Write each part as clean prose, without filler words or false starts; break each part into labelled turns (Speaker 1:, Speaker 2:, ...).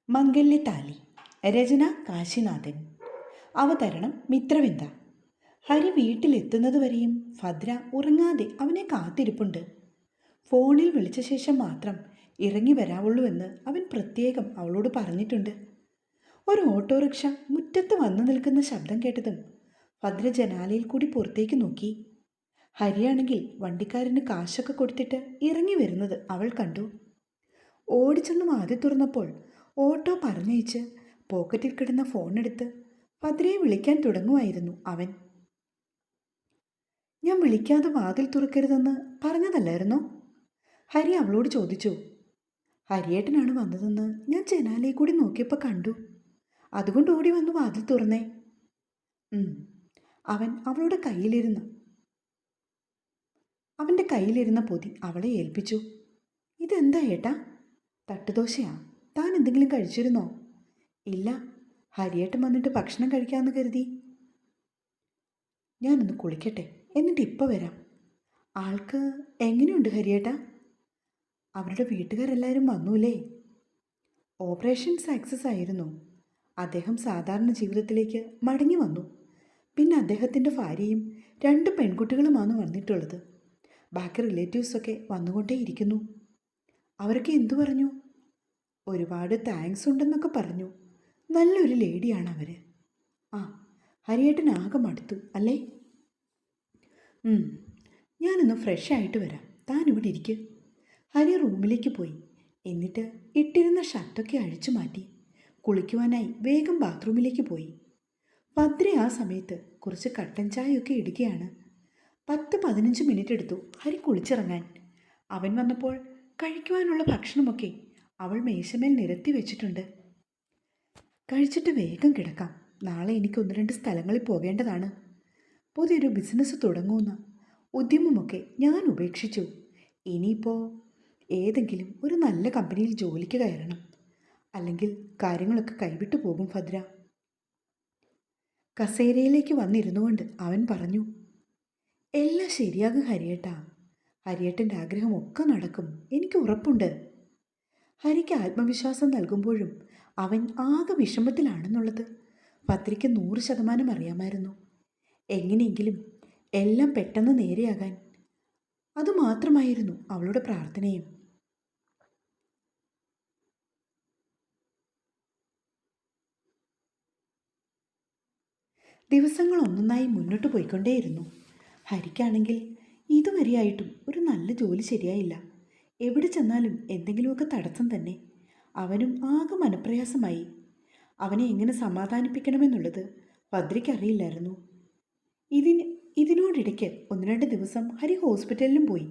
Speaker 1: മംഗല്യത്താലി. രചന കാശിനാഥൻ. അവതരണം മിത്രവിന്ദ. ഹരി വീട്ടിലെത്തുന്നതുവരെയും ഭദ്ര ഉറങ്ങാതെ അവനെ കാത്തിരിപ്പുണ്ട്. ഫോണിൽ വിളിച്ച ശേഷം മാത്രം ഇറങ്ങി വരാവുള്ളൂ എന്ന് അവൻ പ്രത്യേകം അവളോട് പറഞ്ഞിട്ടുണ്ട്. ഒരു ഓട്ടോറിക്ഷ മുറ്റത്ത് വന്നു നിൽക്കുന്ന ശബ്ദം കേട്ടതും ഭദ്ര ജനാലയിൽ കൂടി പുറത്തേക്ക് നോക്കി. ഹരിയാണെങ്കിൽ വണ്ടിക്കാരന് കാശൊക്കെ കൊടുത്തിട്ട് ഇറങ്ങി വരുന്നത് അവൾ കണ്ടു. ഓടിച്ചെന്ന് വാതിൽ തുറന്നപ്പോൾ ഓട്ടോ പറഞ്ഞയച്ച് പോക്കറ്റിൽ കിടന്ന ഫോണെടുത്ത് ഭദ്രയെ വിളിക്കാൻ തുടങ്ങുമായിരുന്നു അവൻ. ഞാൻ വിളിക്കാതെ വാതിൽ തുറക്കരുതെന്ന് പറഞ്ഞതല്ലായിരുന്നോ? ഹരി അവളോട് ചോദിച്ചു. ഹരിയേട്ടനാണ് വന്നതെന്ന് ഞാൻ ജനാലയിൽ കൂടി നോക്കിയപ്പോൾ കണ്ടു. അതുകൊണ്ട് ഓടി വന്ന് വാതിൽ തുറന്നേ. അവൻ അവളുടെ അവൻ്റെ കയ്യിലിരുന്ന പൊതി അവളെ ഏൽപ്പിച്ചു. ഇതെന്താ ഏട്ടാ? തട്ടുദോശയാ. താൻ എന്തെങ്കിലും കഴിച്ചിരുന്നോ? ഇല്ല, ഹരിയേട്ടൻ വന്നിട്ട് ഭക്ഷണം കഴിക്കാമെന്ന് കരുതി. ഞാനൊന്ന് കുളിക്കട്ടെ, എന്നിട്ട് ഇപ്പോൾ വരാം. ആൾക്ക് എങ്ങനെയുണ്ട് ഹരിയേട്ടാ? അവരുടെ വീട്ടുകാരെല്ലാവരും വന്നൂലേ? ഓപ്പറേഷൻ സക്സസ് ആയിരുന്നു. അദ്ദേഹം സാധാരണ ജീവിതത്തിലേക്ക് മടങ്ങി വന്നു. പിന്നെ അദ്ദേഹത്തിൻ്റെ ഭാര്യയും 2 പെൺകുട്ടികളുമാണ് വന്നിട്ടുള്ളത്. ബാക്കി റിലേറ്റീവ്സൊക്കെ വന്നുകൊണ്ടേയിരിക്കുന്നു. അവരൊക്കെ എന്തു പറഞ്ഞു? ഒരുപാട് താങ്ക്സ് ഉണ്ടെന്നൊക്കെ പറഞ്ഞു. നല്ലൊരു ലേഡിയാണ് അവർ. ആ, ഹരിയേട്ടൻ ആകെ മടുത്തു അല്ലേ? ഞാനൊന്ന് ഫ്രഷ് ആയിട്ട് വരാം, താൻ ഇവിടെ ഇരിക്കുക. ഹരി റൂമിലേക്ക് പോയി. എന്നിട്ട് ഇട്ടിരുന്ന ഷർട്ടൊക്കെ അഴിച്ചു മാറ്റി കുളിക്കുവാനായി വേഗം ബാത്റൂമിലേക്ക് പോയി. ഭദ്ര ആ സമയത്ത് കുറച്ച് കട്ടൻ ചായയൊക്കെ ഇടുകയാണ്. 10-15 മിനിറ്റ് എടുത്തു ഹരി കുളിച്ചിറങ്ങാൻ. അവൻ വന്നപ്പോൾ കഴിക്കുവാനുള്ള ഭക്ഷണമൊക്കെ അവൾ മേശമേൽ നിരത്തി വെച്ചിട്ടുണ്ട്. കഴിച്ചിട്ട് വേഗം കിടക്കാം. നാളെ എനിക്ക് 1-2 സ്ഥലങ്ങളിൽ പോകേണ്ടതാണ്. പുതിയൊരു ബിസിനസ് തുടങ്ങുന്ന ഉദ്യമമൊക്കെ ഞാൻ ഉപേക്ഷിച്ചു. ഇനിയിപ്പോൾ ഏതെങ്കിലും ഒരു നല്ല കമ്പനിയിൽ ജോലിക്ക് കയറണം. അല്ലെങ്കിൽ കാര്യങ്ങളൊക്കെ കൈവിട്ടു പോകും ഭദ്ര. കസേരയിലേക്ക് വന്നിരുന്നുകൊണ്ട് അവൻ പറഞ്ഞു. എല്ലാം ശരിയാകും ഹരിയേട്ടാ. ഹരിയേട്ടൻ്റെ ആഗ്രഹമൊക്കെ നടക്കും, എനിക്ക് ഉറപ്പുണ്ട്. ഹരിക്ക് ആത്മവിശ്വാസം നൽകുമ്പോഴും അവൻ ആകെ വിഷമത്തിലാണെന്നുള്ളത് ഭദ്രയ്ക്ക് 100% അറിയാമായിരുന്നു. എങ്ങനെയെങ്കിലും എല്ലാം പെട്ടെന്ന് നേരെയാകാൻ അതുമാത്രമായിരുന്നു അവളുടെ പ്രാർത്ഥനയും. ദിവസങ്ങൾ ഒന്നൊന്നായി മുന്നോട്ട് പോയിക്കൊണ്ടേയിരുന്നു. ഹരിക്കാണെങ്കിൽ ഇതുവരെയായിട്ടും ഒരു നല്ല ജോലി ശരിയായില്ല. എവിടെ ചെന്നാലും എന്തെങ്കിലുമൊക്കെ തടസ്സം തന്നെ. അവനും ആകെ മനപ്രയാസമായി. അവനെ എങ്ങനെ സമാധാനിപ്പിക്കണമെന്നുള്ളത് ഭദ്രയ്ക്കറിയില്ലായിരുന്നു. ഇതിനോടിടയ്ക്ക് 1-2 ദിവസം ഹരി ഹോസ്പിറ്റലിലും പോയി.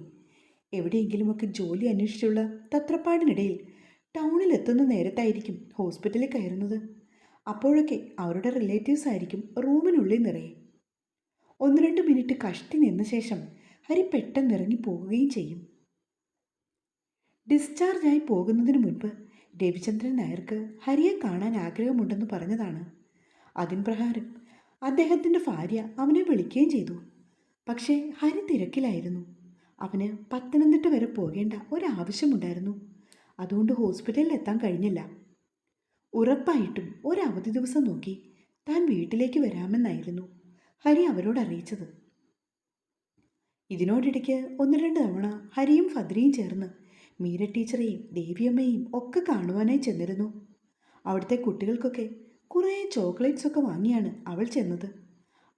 Speaker 1: എവിടെയെങ്കിലുമൊക്കെ ജോലി അന്വേഷിച്ചുള്ള തത്രപ്പാടിനിടയിൽ ടൗണിലെത്തുന്ന നേരത്തായിരിക്കും ഹോസ്പിറ്റലിൽ കയറുന്നത്. അപ്പോഴൊക്കെ അവരുടെ റിലേറ്റീവ്സ് ആയിരിക്കും റൂമിനുള്ളിൽ നിറയെ. 1-2 മിനിറ്റ് കഷ്ടി നിന്ന ശേഷം ഹരി പെട്ടെന്ന് ഇറങ്ങി പോവുകയും ചെയ്യും. ഡിസ്ചാർജായി പോകുന്നതിന് മുൻപ് രവിചന്ദ്രൻ നായർക്ക് ഹരിയെ കാണാൻ ആഗ്രഹമുണ്ടെന്ന് പറഞ്ഞതാണ്. അതിൻ പ്രകാരം അദ്ദേഹത്തിൻ്റെ ഭാര്യ അവനെ വിളിക്കുകയും ചെയ്തു. പക്ഷേ ഹരി തിരക്കിലായിരുന്നു. അവന് പത്തനംതിട്ട വരെ പോകേണ്ട ഒരാവശ്യമുണ്ടായിരുന്നു. അതുകൊണ്ട് ഹോസ്പിറ്റലിൽ എത്താൻ കഴിഞ്ഞില്ല. ഉറപ്പായിട്ടും ഒരവധി ദിവസം നോക്കി താൻ വീട്ടിലേക്ക് വരാമെന്നായിരുന്നു ഹരി അവരോട് അറിയിച്ചത്. ഇതിനോടിടയ്ക്ക് 1-2 തവണ ഹരിയും ഭദ്രയും ചേർന്ന് മീര ടീച്ചറെയും ദേവിയമ്മയെയും ഒക്കെ കാണുവാനായി ചെന്നിരുന്നു. അവിടുത്തെ കുട്ടികൾക്കൊക്കെ കുറേ ചോക്ലേറ്റ്സൊക്കെ വാങ്ങിയാണ് അവൾ ചെന്നത്.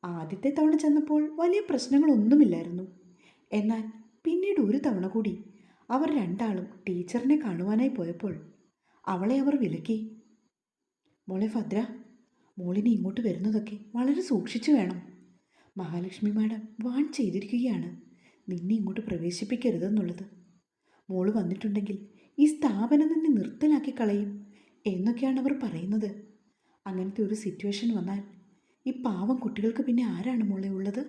Speaker 1: ആദ്യത്തെ തവണ ചെന്നപ്പോൾ വലിയ പ്രശ്നങ്ങളൊന്നുമില്ലായിരുന്നു. എന്നാൽ പിന്നീട് ഒരു തവണ കൂടി അവർ രണ്ടാളും ടീച്ചറിനെ കാണുവാനായി പോയപ്പോൾ അവളെ അവർ വിലക്കി. മോളെ ഭദ്ര, മോളിനെ ഇങ്ങോട്ട് വരുന്നതൊക്കെ വളരെ സൂക്ഷിച്ചു വേണം. മഹാലക്ഷ്മി മാഡം വാൺ ചെയ്തിരിക്കുകയാണ് നിന്നെ ഇങ്ങോട്ട് പ്രവേശിപ്പിക്കരുതെന്നുള്ളത്. മോള് വന്നിട്ടുണ്ടെങ്കിൽ ഈ സ്ഥാപനം തന്നെ നിർത്തലാക്കി കളയും എന്നൊക്കെയാണ് അവർ പറയുന്നത്. അങ്ങനത്തെ ഒരു സിറ്റുവേഷൻ വന്നാൽ ഈ പാവം കുട്ടികൾക്ക് പിന്നെ ആരാണ് മോളെ ഉള്ളത്?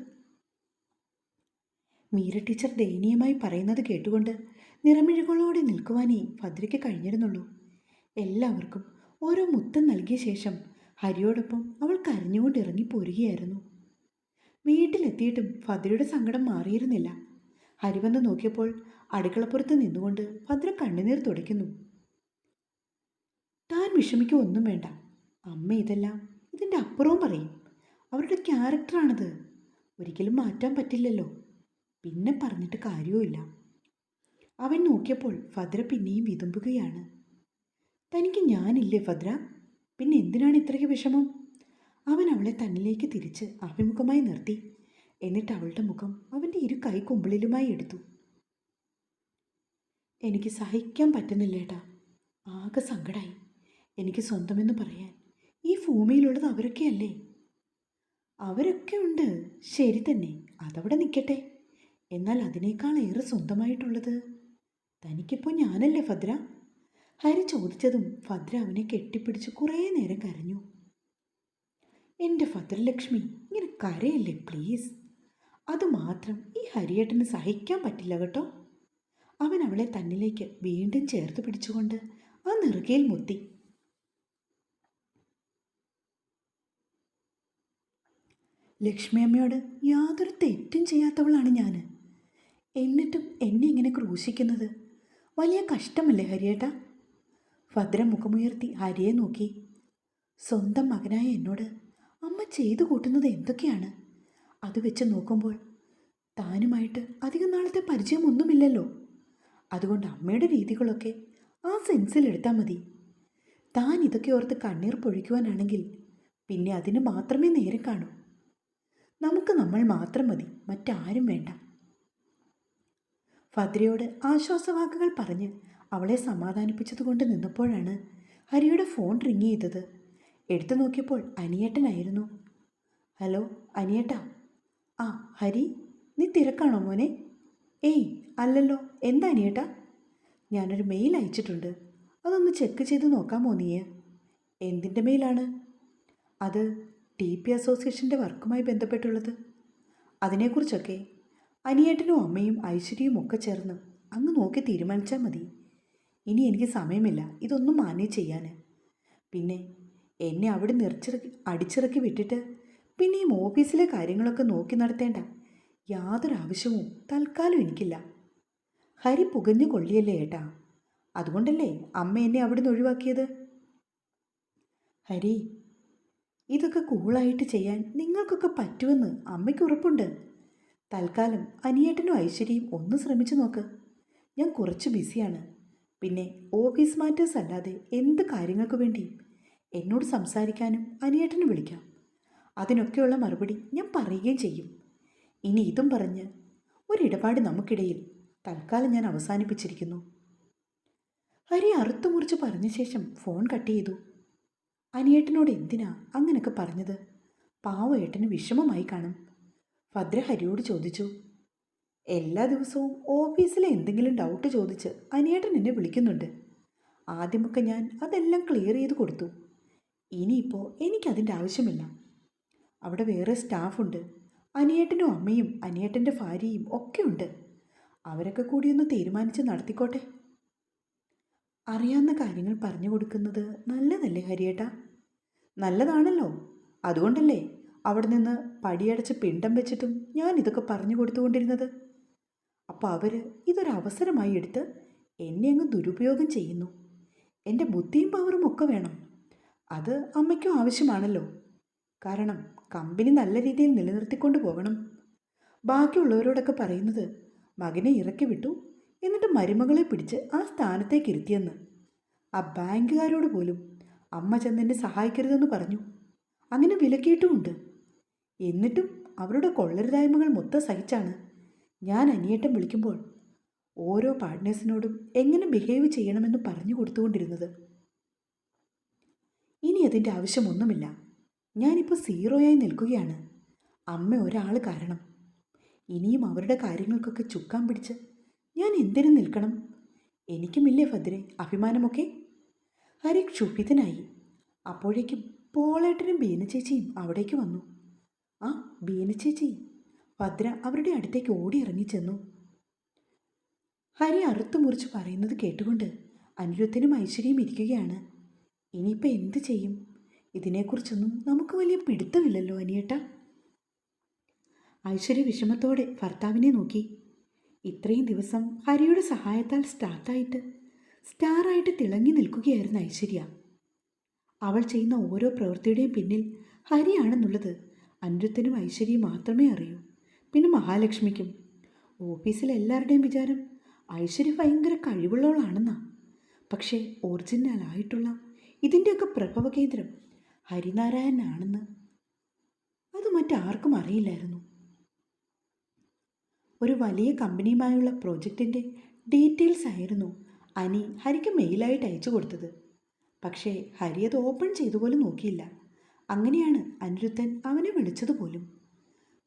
Speaker 1: മീര ടീച്ചർ ദയനീയമായി പറയുന്നത് കേട്ടുകൊണ്ട് നിറമിഴികളോടെ നിൽക്കുവാനേ ഭദ്രയ്ക്ക് കഴിഞ്ഞിരുന്നുള്ളൂ. എല്ലാവർക്കും ഓരോ മുത്തം നൽകിയ ശേഷം ഹരിയോടൊപ്പം അവൾ കരഞ്ഞുകൊണ്ട് ഇറങ്ങിപ്പോരുകയായിരുന്നു. വീട്ടിലെത്തിയിട്ടും ഭദ്രയുടെ സങ്കടം മാറിയിരുന്നില്ല. ഹരി വന്ന് നോക്കിയപ്പോൾ അടുക്കളപ്പുറത്ത് നിന്നുകൊണ്ട് ഭദ്ര കണ്ണുനീർ തുടയ്ക്കുന്നു. താൻ വിഷമിക്കൊന്നും വേണ്ട. അമ്മ ഇതെല്ലാം ഇതിൻ്റെ അപ്പുറവും പറയും. അവരുടെ ക്യാരക്ടറാണിത്. ഒരിക്കലും മാറ്റാൻ പറ്റില്ലല്ലോ. പിന്നെ പറഞ്ഞിട്ട് കാര്യവുമില്ല. അവൻ നോക്കിയപ്പോൾ ഭദ്ര പിന്നെയും വിതുമ്പുകയാണ്. തനിക്ക് ഞാനില്ലേ ഭദ്ര? പിന്നെ എന്തിനാണ് ഇത്രയ്ക്ക് വിഷമം? അവൻ അവളെ തന്നിലേക്ക് തിരിച്ച് അഭിമുഖമായി നിർത്തി. എന്നിട്ട് അവളുടെ മുഖം അവൻ്റെ ഇരു കൈക്കുമ്പിളിലുമായി എടുത്തു. എനിക്ക് സഹിക്കാൻ പറ്റുന്നില്ലേട്ടാ. ആകെ സങ്കടമായി. എനിക്ക് സ്വന്തമെന്ന് പറയാൻ ഈ ഭൂമിയിലുള്ളത് അവരൊക്കെയല്ലേ? അവരൊക്കെ ഉണ്ട്, ശരി തന്നെ, അതവിടെ നിൽക്കട്ടെ. എന്നാൽ അതിനേക്കാൾ ഏറെ സ്വന്തമായിട്ടുള്ളത് തനിക്കിപ്പോൾ ഞാനല്ലേ ഭദ്ര? ഹരി ചോദിച്ചതും ഭദ്ര അവനെ കെട്ടിപ്പിടിച്ച് കുറേ നേരം കരഞ്ഞു. എൻ്റെ ഭദ്രലക്ഷ്മി, ഇങ്ങനെ കരയല്ലേ പ്ലീസ്. അതുമാത്രം ഈ ഹരിയേട്ടന് സഹിക്കാൻ പറ്റില്ല കേട്ടോ. അവൻ അവളെ തന്നിലേക്ക് വീണ്ടും ചേർത്ത് പിടിച്ചുകൊണ്ട് ആ നെറുകയിൽ മുത്തി. ലക്ഷ്മി അമ്മയോട് യാതൊരു തെറ്റും ചെയ്യാത്തവളാണ് ഞാൻ. എന്നിട്ടും എന്നെ ഇങ്ങനെ ക്രൂശിക്കുന്നത് വലിയ കഷ്ടമല്ലേ ഹരിയേട്ടാ? ഭദ്ര മുഖമുയർത്തി ഹരിയെ നോക്കി. സ്വന്തം മകനായ എന്നോട് അമ്മ ചെയ്തു കൂട്ടുന്നത് എന്തൊക്കെയാണ്? അത് വെച്ച് നോക്കുമ്പോൾ താനുമായിട്ട് അധികം നാളത്തെ പരിചയമൊന്നുമില്ലല്ലോ. അതുകൊണ്ട് അമ്മയുടെ രീതികളൊക്കെ ആ സെൻസിലെടുത്താൽ മതി. താൻ ഇതൊക്കെ ഓർത്ത് കണ്ണീർ പൊഴിക്കുവാനാണെങ്കിൽ പിന്നെ അതിന് മാത്രമേ നേരം കാണൂ. നമുക്ക് നമ്മൾ മാത്രം മതി, മറ്റാരും വേണ്ട. ഭദ്രയോട് ആശ്വാസവാക്കുകൾ പറഞ്ഞ് അവളെ സമാധാനിപ്പിച്ചതുകൊണ്ട് നിന്നപ്പോഴാണ് ഹരിയുടെ ഫോൺ റിങ് ചെയ്തത്. എടുത്തു നോക്കിയപ്പോൾ അനിയേട്ടനായിരുന്നു. ഹലോ അനിയേട്ടാ. ആ ഹരി, നീ തിരക്കാണോ മോനെ? ഏയ് അല്ലല്ലോ, എന്താ അനിയേട്ടാ? ഞാനൊരു മെയിൽ അയച്ചിട്ടുണ്ട്, അതൊന്ന് ചെക്ക് ചെയ്ത് നോക്കാമോ നീ? എന്തിൻ്റെ മെയിലാണ് അത്? TP അസോസിയേഷൻ്റെ വർക്കുമായി ബന്ധപ്പെട്ടുള്ളത്. അതിനെക്കുറിച്ചൊക്കെ അനിയേട്ടനും അമ്മയും ഐശ്വര്യയും ഒക്കെ ചേർന്ന് അങ്ങ് നോക്കി തീരുമാനിച്ചാൽ മതി. ഇനി എനിക്ക് സമയമില്ല ഇതൊന്നും മാനേജ് ചെയ്യാൻ. പിന്നെ എന്നെ അവിടെ അടിച്ചിറക്കി വിട്ടിട്ട് പിന്നെയും ഓഫീസിലെ കാര്യങ്ങളൊക്കെ നോക്കി നടത്തേണ്ട യാതൊരു ആവശ്യവും തൽക്കാലം എനിക്കില്ല. ഹരി പുകഞ്ഞു കൊള്ളിയല്ലേ ഏട്ടാ, അതുകൊണ്ടല്ലേ അമ്മ എന്നെ അവിടുന്ന് ഒഴിവാക്കിയത്. ഹരി, ഇതൊക്കെ കൂളായിട്ട് ചെയ്യാൻ നിങ്ങൾക്കൊക്കെ പറ്റുമെന്ന് അമ്മയ്ക്ക് ഉറപ്പുണ്ട്. തൽക്കാലം അനിയേട്ടനും ഐശ്വര്യയും ഒന്ന് ശ്രമിച്ചു നോക്ക്. ഞാൻ കുറച്ച് ബിസിയാണ്. പിന്നെ ഓഫീസ് മാറ്റേഴ്സ് അല്ലാതെ എന്ത് കാര്യങ്ങൾക്ക് വേണ്ടിയും എന്നോട് സംസാരിക്കാനും അനിയേട്ടന് വിളിക്കാം. അതിനൊക്കെയുള്ള മറുപടി ഞാൻ പറയുകയും ചെയ്യും. ഇനി ഇതും പറഞ്ഞ് ഒരിടപാട് നമുക്കിടയിൽ തൽക്കാലം ഞാൻ അവസാനിപ്പിച്ചിരിക്കുന്നു. ഹരി അറുത്തുമുറിച്ച് പറഞ്ഞ ശേഷം ഫോൺ കട്ട് ചെയ്തു. അനിയേട്ടനോട് എന്തിനാ അങ്ങനെയൊക്കെ പറഞ്ഞത്? പാവ ഏട്ടന് വിഷമമായി കാണും. ഭദ്ര ഹരിയോട് ചോദിച്ചു. എല്ലാ ദിവസവും ഓഫീസിലെ എന്തെങ്കിലും ഡൗട്ട് ചോദിച്ച് അനിയേട്ടൻ എന്നെ വിളിക്കുന്നുണ്ട്. ആദ്യമൊക്കെ ഞാൻ അതെല്ലാം ക്ലിയർ ചെയ്ത് കൊടുത്തു. ഇനിയിപ്പോൾ എനിക്കതിൻ്റെ ആവശ്യമില്ല. അവിടെ വേറെ സ്റ്റാഫുണ്ട്. അനിയേട്ടനും അമ്മയും അനിയേട്ടൻ്റെ ഭാര്യയും ഒക്കെ ഉണ്ട്. അവരൊക്കെ കൂടിയൊന്ന് തീരുമാനിച്ച് നടത്തിക്കോട്ടെ. അറിയാവുന്ന കാര്യങ്ങൾ പറഞ്ഞു കൊടുക്കുന്നത് നല്ലതല്ലേ ഹരിയേട്ടാ? നല്ലതാണല്ലോ. അതുകൊണ്ടല്ലേ അവിടെ നിന്ന് പടിയടച്ച് പിണ്ടം വെച്ചിട്ടും ഞാൻ ഇതൊക്കെ പറഞ്ഞു കൊടുത്തുകൊണ്ടിരുന്നത്. അപ്പോൾ അവർ ഇതൊരവസരമായി എടുത്ത് എന്നെ അങ്ങ് ദുരുപയോഗം ചെയ്യുന്നു. എൻ്റെ ബുദ്ധിയും പവറും ഒക്കെ വേണം. അത് അമ്മയ്ക്കും ആവശ്യമാണല്ലോ. കാരണം കമ്പനി നല്ല രീതിയിൽ നിലനിർത്തിക്കൊണ്ട് പോകണം. ബാക്കിയുള്ളവരോടൊക്കെ പറയുന്നത് മകനെ ഇറക്കി വിട്ടു, എന്നിട്ട് മരുമകളെ പിടിച്ച് ആ സ്ഥാനത്തേക്ക് ഇരുത്തിയെന്ന്. ആ ബാങ്കുകാരോട് പോലും അമ്മ ചെന്നെന്നെ സഹായിക്കരുതെന്ന് പറഞ്ഞു. അങ്ങനെ വിലക്കിയിട്ടുമുണ്ട്. എന്നിട്ടും അവരുടെ കൊള്ളരുതായ്മകൾ മൊത്തം സഹിച്ചാണ് ഞാൻ അനിയേട്ടൻ വിളിക്കുമ്പോൾ ഓരോ പാർട്ട്നേഴ്സിനോടും എങ്ങനെ ബിഹേവ് ചെയ്യണമെന്ന് പറഞ്ഞു കൊടുത്തുകൊണ്ടിരുന്നത്. ഇനി അതിൻ്റെ ആവശ്യമൊന്നുമില്ല. ഞാനിപ്പോൾ സീറോയായി നിൽക്കുകയാണ്. അമ്മ ഒരാൾ കാരണം. ഇനിയും അവരുടെ കാര്യങ്ങൾക്കൊക്കെ ചുക്കാൻ പിടിച്ച് ഞാൻ എന്തിനു നിൽക്കണം? എനിക്കുമില്ലേ ഭദ്രേ അഭിമാനമൊക്കെ? ഹരി ക്ഷുഭിതനായി. അപ്പോഴേക്കും പോളേട്ടനും ബീനച്ചേച്ചിയും അവിടേക്ക് വന്നു. ആ ബീനച്ചേച്ചി. ഭദ്ര അവരുടെ അടുത്തേക്ക് ഓടി ഇറങ്ങിച്ചെന്നു. ഹരി അറുത്തു മുറിച്ച് പറയുന്നത് കേട്ടുകൊണ്ട് അനിരുദ്ധനും ഐശ്വര്യയും ഇരിക്കുകയാണ്. ഇനിയിപ്പോൾ എന്ത് ചെയ്യും? ഇതിനെക്കുറിച്ചൊന്നും നമുക്ക് വലിയ പിടുത്തമില്ലല്ലോ അനിയേട്ട. ഐശ്വര്യ വിഷമത്തോടെ ഭർത്താവിനെ നോക്കി. ഇത്രയും ദിവസം ഹരിയുടെ സഹായത്താൽ സ്റ്റാറായിട്ട് തിളങ്ങി നിൽക്കുകയായിരുന്നു ഐശ്വര്യ. അവൾ ചെയ്യുന്ന ഓരോ പ്രവൃത്തിയുടെയും പിന്നിൽ ഹരിയാണെന്നുള്ളത് അനിരുദ്ധനും ഐശ്വര്യയും മാത്രമേ അറിയൂ. പിന്നെ മഹാലക്ഷ്മിക്കും. ഓഫീസിലെ എല്ലാവരുടെയും വിചാരം ഐശ്വര്യ ഭയങ്കര കഴിവുള്ളവളാണെന്നാ. പക്ഷേ ഒറിജിനലായിട്ടുള്ള ഇതിൻ്റെയൊക്കെ പ്രഭവ കേന്ദ്രം ഹരിനാരായണനാണെന്ന് അത് മറ്റാർക്കും അറിയില്ലായിരുന്നു. ഒരു വലിയ കമ്പനിയുമായുള്ള പ്രോജക്റ്റിൻ്റെ ഡീറ്റെയിൽസ് ആയിരുന്നു അനി ഹരിക്ക് മെയിലായിട്ട് അയച്ചു കൊടുത്തത്. പക്ഷേ ഹരി അത് ഓപ്പൺ ചെയ്തുപോലും നോക്കിയില്ല. അങ്ങനെയാണ് അനിരുദ്ധൻ അവനെ വിളിച്ചതുപോലും.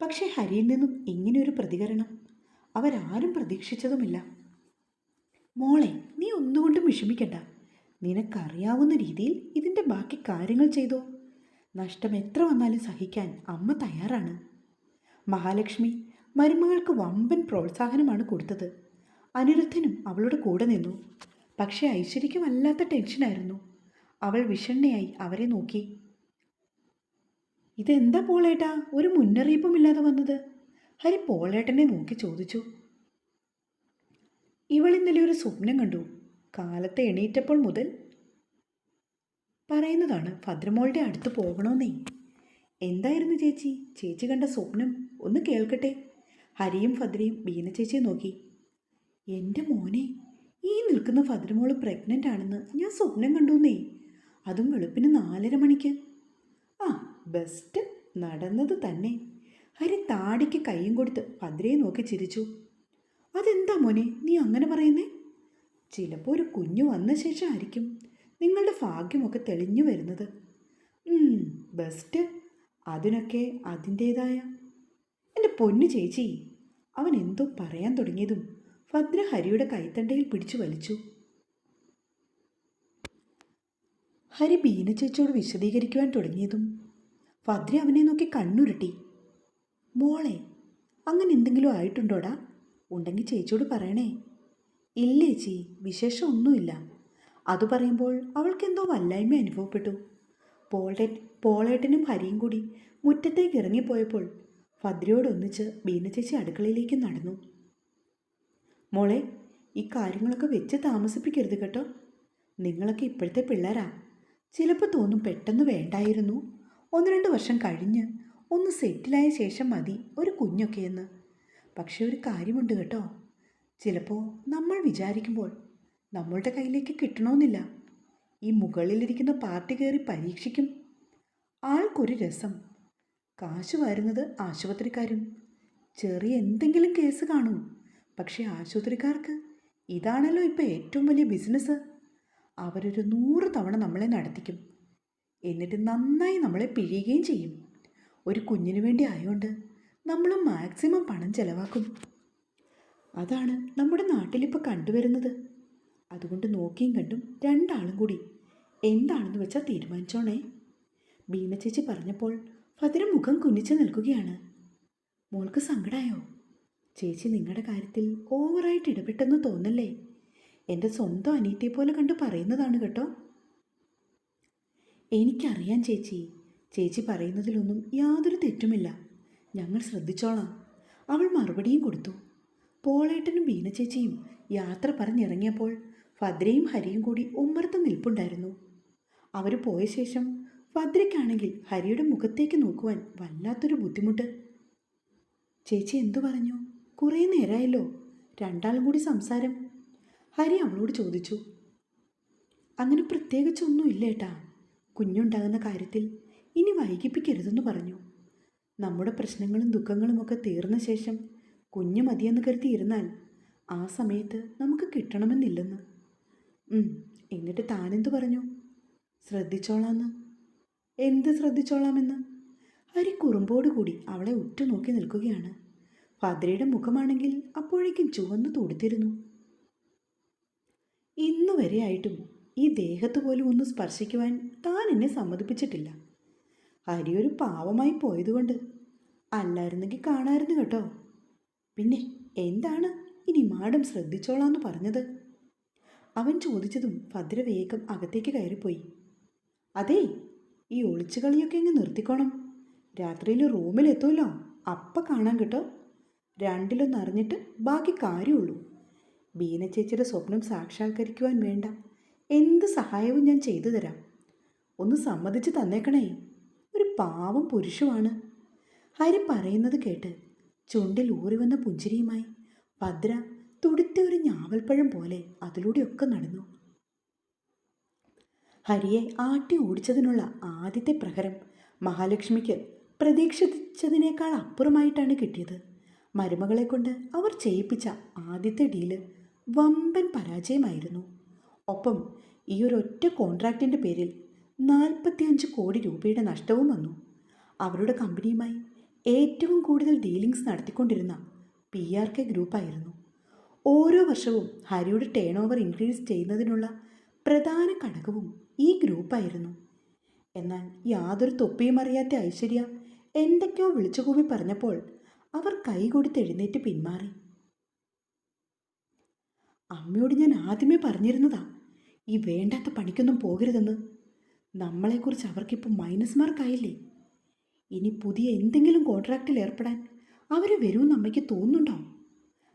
Speaker 1: പക്ഷേ ഹരിയിൽ നിന്നും ഇങ്ങനെയൊരു പ്രതികരണം അവരാരും പ്രതീക്ഷിച്ചതുമില്ല. മോളെ, നീ ഒന്നുകൊണ്ടും വിഷമിക്കണ്ട. നിനക്കറിയാവുന്ന രീതിയിൽ ഇതിൻ്റെ ബാക്കി കാര്യങ്ങൾ ചെയ്തോ. നഷ്ടം എത്ര വന്നാലും സഹിക്കാൻ അമ്മ തയ്യാറാണ്. മഹാലക്ഷ്മി മരുമകൾക്ക് വമ്പൻ പ്രോത്സാഹനമാണ് കൊടുത്തത്. അനിരുദ്ധനും അവളുടെ കൂടെ നിന്നു. പക്ഷേ ഐശ്വര്യയ്ക്ക് വല്ലാത്ത ടെൻഷനായിരുന്നു. അവൾ വിഷണ്ണയായി അവരെ നോക്കി. ഇതെന്താ പോളേട്ടാ ഒരു മുന്നറിയിപ്പുമില്ലാതെ വന്നത്? ഹരി പോളേട്ടനെ നോക്കി ചോദിച്ചു. ഇവൾ ഇന്നലെ ഒരു സ്വപ്നം കണ്ടു. കാലത്തെ എണീറ്റപ്പോൾ മുതൽ പറയുന്നതാണ് ഭദ്രമോളുടെ അടുത്ത് പോകണമെന്നേ. എന്തായിരുന്നു ചേച്ചി? ചേച്ചി കണ്ട സ്വപ്നം ഒന്ന് കേൾക്കട്ടെ. ഹരിയും ഭദ്രയും ബീന ചേച്ചിയെ നോക്കി. എൻ്റെ മോനെ, ഈ നിൽക്കുന്ന ഭദ്രമോള് പ്രഗ്നൻ്റ് ആണെന്ന് ഞാൻ സ്വപ്നം കണ്ടുന്നേ. അതും വെളുപ്പിന് 4:30 മണിക്ക്. ആ, ബെസ്റ്റ്, നടന്നത് തന്നെ. ഹരി താടിക്ക് കൈയും കൊടുത്ത് ഭദ്രയെ നോക്കി ചിരിച്ചു. അതെന്താ മോനെ നീ അങ്ങനെ പറയുന്നേ? ചിലപ്പോൾ ഒരു കുഞ്ഞു വന്ന ശേഷമായിരിക്കും നിങ്ങളുടെ ഭാഗ്യമൊക്കെ തെളിഞ്ഞു വരുന്നത്. ബെസ്റ്റ്, അതിനൊക്കെ അതിൻ്റേതായ. എൻ്റെ പൊന്നു ചേച്ചി. അവൻ എന്തോ പറയാൻ തുടങ്ങിയതും ഭദ്ര ഹരിയുടെ കൈത്തണ്ടയിൽ പിടിച്ചു വലിച്ചു. ഹരി ബീന ചേച്ചിയോട് വിശദീകരിക്കുവാൻ തുടങ്ങിയതും ഭദ്ര അവനെ നോക്കി കണ്ണുരുട്ടി. മോളെ, അങ്ങനെ എന്തെങ്കിലും ആയിട്ടുണ്ടോടാ? ഉണ്ടെങ്കിൽ ചേച്ചിയോട് പറയണേ. ഇല്ല ചേച്ചി, വിശേഷം ഒന്നുമില്ല. അത് പറയുമ്പോൾ അവൾക്കെന്തോ വല്ലായ്മ അനുഭവപ്പെട്ടു. പോളേട്ടനും ഹരിയും കൂടി മുറ്റത്തേക്ക് ഇറങ്ങിപ്പോയപ്പോൾ ഭദ്രയോടൊന്നിച്ച് ബീന ചേച്ചി അടുക്കളയിലേക്ക് നടന്നു. മോളെ, ഈ കാര്യങ്ങളൊക്കെ വെച്ച് താമസിപ്പിക്കരുത് കേട്ടോ. നിങ്ങളൊക്കെ ഇപ്പോഴത്തെ പിള്ളേരാ. ചിലപ്പോൾ തോന്നും പെട്ടെന്ന് വേണ്ടായിരുന്നു, 1-2 വർഷം കഴിഞ്ഞ് ഒന്ന് സെറ്റിലായ ശേഷം മതി ഒരു കുഞ്ഞൊക്കെയെന്ന്. പക്ഷെ ഒരു കാര്യമുണ്ട് കേട്ടോ, ചിലപ്പോൾ നമ്മൾ വിചാരിക്കുമ്പോൾ നമ്മളുടെ കയ്യിലേക്ക് കിട്ടണമെന്നില്ല. ഈ മുകളിലിരിക്കുന്ന പാർട്ടി കയറി പരീക്ഷിക്കും. ആൾക്കൊരു രസം. കാശ് വരുന്നത് ആശുപത്രിക്കാരും. ചെറിയ എന്തെങ്കിലും കേസ് കാണും. പക്ഷേ ആശുപത്രിക്കാർക്ക് ഇതാണല്ലോ ഇപ്പോൾ ഏറ്റവും വലിയ ബിസിനസ്. അവരൊരു 100 തവണ നമ്മളെ നടത്തിക്കും. എന്നിട്ട് നന്നായി നമ്മളെ പിഴിയുകയും ചെയ്യും. ഒരു കുഞ്ഞിന് വേണ്ടി ആയതുകൊണ്ട് നമ്മൾ മാക്സിമം പണം ചെലവാക്കും. അതാണ് നമ്മുടെ നാട്ടിലിപ്പോൾ കണ്ടുവരുന്നത്. അതുകൊണ്ട് നോക്കിയും കണ്ടും രണ്ടാളും കൂടി എന്താണെന്ന് വെച്ചാൽ തീരുമാനിച്ചോണേ. ബീന ചേച്ചി പറഞ്ഞപ്പോൾ ഭദ്ര മുഖം കുനിച്ച് നിൽക്കുകയാണ്. മോൾക്ക് സങ്കടമായോ? ചേച്ചി നിങ്ങളുടെ കാര്യത്തിൽ ഓവറായിട്ട് ഇടപെട്ടെന്ന് തോന്നല്ലേ? എൻ്റെ സ്വന്തം അനിയത്തിയെ പോലെ കണ്ട് പറയുന്നതാണ് കേട്ടോ. എനിക്കറിയാം ചേച്ചി, ചേച്ചി പറയുന്നതിലൊന്നും യാതൊരു തെറ്റുമില്ല. ഞങ്ങൾ ശ്രദ്ധിച്ചോളാം. അവൾ മറുപടിയും കൊടുത്തു. പോളേട്ടനും ബീന ചേച്ചിയും യാത്ര പറഞ്ഞിറങ്ങിയപ്പോൾ ഭദ്രയും ഹരിയും കൂടി ഉമ്മറത്ത് നിൽപ്പുണ്ടായിരുന്നു. അവർ പോയ ശേഷം ഭദ്രയ്ക്കാണെങ്കിൽ ഹരിയുടെ മുഖത്തേക്ക് നോക്കുവാൻ വല്ലാത്തൊരു ബുദ്ധിമുട്ട്. ചേച്ചി എന്തു പറഞ്ഞു? കുറേ നേരമായല്ലോ രണ്ടാളും കൂടി സംസാരം. ഹരി അവളോട് ചോദിച്ചു. അങ്ങനെ പ്രത്യേകിച്ചൊന്നും ഇല്ലേട്ടാ. കുഞ്ഞുണ്ടാകുന്ന കാര്യത്തിൽ ഇനി വൈകിപ്പിക്കരുതെന്ന് പറഞ്ഞു. നമ്മുടെ പ്രശ്നങ്ങളും ദുഃഖങ്ങളുമൊക്കെ തീർന്ന ശേഷം കുഞ്ഞ് മതിയെന്ന് കരുതിയിരുന്നാൽ ആ സമയത്ത് നമുക്ക് കിട്ടണമെന്നില്ലെന്ന്. എന്നിട്ട് താനെന്തു പറഞ്ഞു? ശ്രദ്ധിച്ചോളാമെന്ന്. എന്ത് ശ്രദ്ധിച്ചോളാമെന്ന്? ഹരി കുറുമ്പോടുകൂടി അവളെ ഉറ്റുനോക്കി നിൽക്കുകയാണ്. ഭദ്രയുടെ മുഖമാണെങ്കിൽ അപ്പോഴേക്കും ചുവന്നു തുടുത്തിരുന്നു. ഇന്നുവരെയായിട്ടും ഈ ദേഹത്ത് പോലും ഒന്ന് സ്പർശിക്കുവാൻ താൻ എന്നെ സമ്മതിപ്പിച്ചിട്ടില്ല. ഹരി ഒരു പാവമായി പോയതുകൊണ്ട്. അല്ലായിരുന്നെങ്കിൽ കാണായിരുന്നു കേട്ടോ. പിന്നെ എന്താണ് ഇനി മാഡം ശ്രദ്ധിച്ചോളാന്ന് പറഞ്ഞത്? അവൻ ചോദിച്ചതും ഭദ്ര വേഗം അകത്തേക്ക് കയറിപ്പോയി. അതേ, ഈ ഒളിച്ചുകളിയൊക്കെ ഇങ്ങ് നിർത്തിക്കോണം. രാത്രിയിൽ റൂമിലെത്തുമല്ലോ, അപ്പം കാണാൻ കേട്ടോ. 2-1 അറിഞ്ഞിട്ട് ബാക്കി കാര്യമുള്ളൂ. ബീന ചേച്ചിയുടെ സ്വപ്നം സാക്ഷാത്കരിക്കുവാൻ വേണ്ട എന്ത് സഹായവും ഞാൻ ചെയ്തു തരാം. ഒന്ന് സമ്മതിച്ച് തന്നേക്കണേ. ഒരു പാവം പുരുഷുമാണ്. ഹരി പറയുന്നത് കേട്ട് ചുണ്ടിൽ ഊറി വന്ന പുഞ്ചിരിയുമായി ഭദ്ര തുടുത്ത ഒരു ഞാവൽപ്പഴം പോലെ അതിലൂടെയൊക്കെ നടന്നു. ഹരിയെ ആട്ടി ഓടിച്ചതിനുള്ള ആദ്യത്തെ പ്രഹരം മഹാലക്ഷ്മിക്ക് പ്രതീക്ഷിച്ചതിനേക്കാൾ അപ്പുറമായിട്ടാണ് കിട്ടിയത്. മരുമകളെ കൊണ്ട് അവർ ചെയ്യിപ്പിച്ച ആദ്യത്തെ ഡീല് വമ്പൻ പരാജയമായിരുന്നു. ഒപ്പം ഈ ഒരൊറ്റ കോൺട്രാക്റ്റിൻ്റെ പേരിൽ 45 കോടി രൂപയുടെ നഷ്ടവും വന്നു. അവരുടെ കമ്പനിയുമായി ഏറ്റവും കൂടുതൽ ഡീലിങ്സ് നടത്തിക്കൊണ്ടിരുന്ന PRK ഗ്രൂപ്പായിരുന്നു. ഓരോ വർഷവും ഹരിയുടെ ടേൺ ഓവർ ഇൻക്രീസ് ചെയ്യുന്നതിനുള്ള പ്രധാന ഘടകവും ഈ ഗ്രൂപ്പായിരുന്നു. എന്നാൽ യാതൊരു തൊപ്പിയും അറിയാത്ത ഐശ്വര്യ എന്തൊക്കെയോ വിളിച്ചുകൂവി പറഞ്ഞപ്പോൾ അവർ കൈകൊടുത്ത് എഴുന്നേറ്റ് പിന്മാറി. അമ്മയോട് ഞാൻ ആദ്യമേ പറഞ്ഞിരുന്നതാ ഈ വേണ്ടാത്ത പണിക്കൊന്നും പോകരുതെന്ന്. നമ്മളെക്കുറിച്ച് അവർക്കിപ്പോൾ മൈനസ് മാർക്കായില്ലേ. ഇനി പുതിയ എന്തെങ്കിലും കോൺട്രാക്റ്റിൽ ഏർപ്പെടാൻ അവർ വരുമെന്ന് അമ്മയ്ക്ക് തോന്നുന്നുണ്ടോ?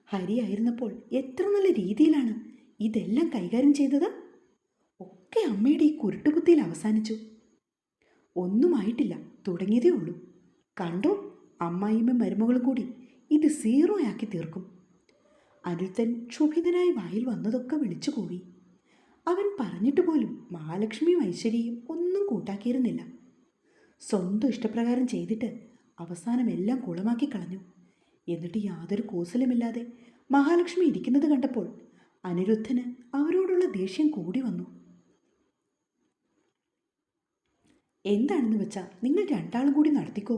Speaker 1: ഹരി ആയിരുന്നപ്പോൾ എത്ര നല്ല രീതിയിലാണ് ഇതെല്ലാം കൈകാര്യം ചെയ്തത്. ഒക്കെ അമ്മയുടെ ഈ കുരുട്ടുകുത്തിയിൽ അവസാനിച്ചു. ഒന്നുമായിട്ടില്ല, തുടങ്ങിയതേ ഉള്ളൂ. കണ്ടോ, അമ്മായിയും മരുമകളും കൂടി ഇത് 0 ആക്കി തീർക്കും. അനിരുദ്ധൻ ക്ഷുഭിതനായി വായിൽ വന്നതൊക്കെ വിളിച്ചു കൂവി. അവൻ പറഞ്ഞിട്ട് പോലും മഹാലക്ഷ്മിയും ഐശ്വര്യയും ഒന്നും കൂട്ടാക്കിയിരുന്നില്ല. സ്വന്തം ഇഷ്ടപ്രകാരം ചെയ്തിട്ട് അവസാനം എല്ലാം കുളമാക്കി കളഞ്ഞു. എന്നിട്ട് യാതൊരു കൂസലുമില്ലാതെ മഹാലക്ഷ്മി ഇരിക്കുന്നത് കണ്ടപ്പോൾ അനിരുദ്ധന് അവരോടുള്ള ദേഷ്യം കൂടി വന്നു. എന്താണെന്ന് വെച്ചാൽ നിങ്ങൾ രണ്ടാളും കൂടി നടത്തിക്കോ,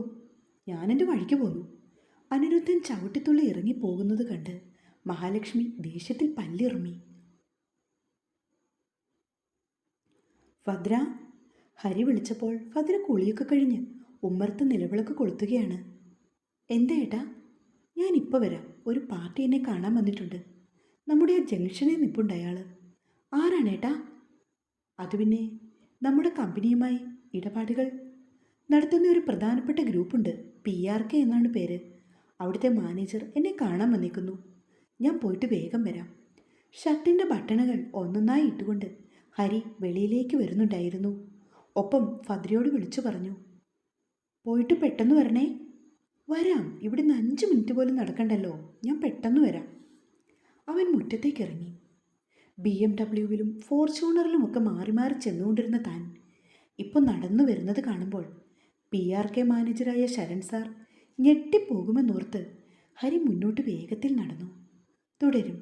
Speaker 1: ഞാനെൻ്റെ വഴിക്ക് പോന്നു. അനിരുദ്ധൻ ചവിട്ടിത്തുള്ളി ഇറങ്ങിപ്പോകുന്നത് കണ്ട് മഹാലക്ഷ്മി ദേഷ്യത്തിൽ പല്ലിറങ്ങി. ഭദ്ര, ഹരി വിളിച്ചപ്പോൾ ഭദ്ര കുളിയൊക്കെ കഴിഞ്ഞ് ഉമ്മർത്ത് നിലവിളക്ക് കൊളുത്തുകയാണ്. എന്താ ഏട്ടാ? ഞാനിപ്പോൾ വരാം. ഒരു പാർട്ടി എന്നെ കാണാൻ വന്നിട്ടുണ്ട്. നമ്മുടെ ആ ജംഗ്ഷനിൽ നിൽപ്പുണ്ട് അയാൾ. ആരാണേട്ടാ? അത് പിന്നെ നമ്മുടെ കമ്പനിയുമായി ഇടപാടുകൾ നടത്തുന്ന ഒരു പ്രധാനപ്പെട്ട ഗ്രൂപ്പുണ്ട്, PRK എന്നാണ് പേര്. അവിടുത്തെ മാനേജർ എന്നെ കാണാൻ വന്നിരിക്കുന്നു. ഞാൻ പോയിട്ട് വേഗം വരാം. ഷർട്ടിൻ്റെ ബട്ടണുകൾ ഒന്നൊന്നായി ഇട്ടുകൊണ്ട് ഹരി വെളിയിലേക്ക് വരുന്നുണ്ടായിരുന്നു. ഒപ്പം ഭദ്രയോട് വിളിച്ചു പറഞ്ഞു, പോയിട്ട് പെട്ടെന്ന് വരണേ. വരാം, ഇവിടുന്ന് 5 മിനിറ്റ് പോലും നടക്കണ്ടല്ലോ, ഞാൻ പെട്ടെന്ന് വരാം. അവൻ മുറ്റത്തേക്ക് ഇറങ്ങി. BMW-ലും ഫോർച്യൂണറിലുമൊക്കെ മാറി മാറി ചെന്നുകൊണ്ടിരുന്ന താൻ ഇപ്പോൾ നടന്നു വരുന്നത് കാണുമ്പോൾ PRK മാനേജറായ ശരൺ സാർ ഞെട്ടിപ്പോകുമെന്നോർത്ത് ഹരി മുന്നോട്ട് വേഗത്തിൽ നടന്നു. തുടരും.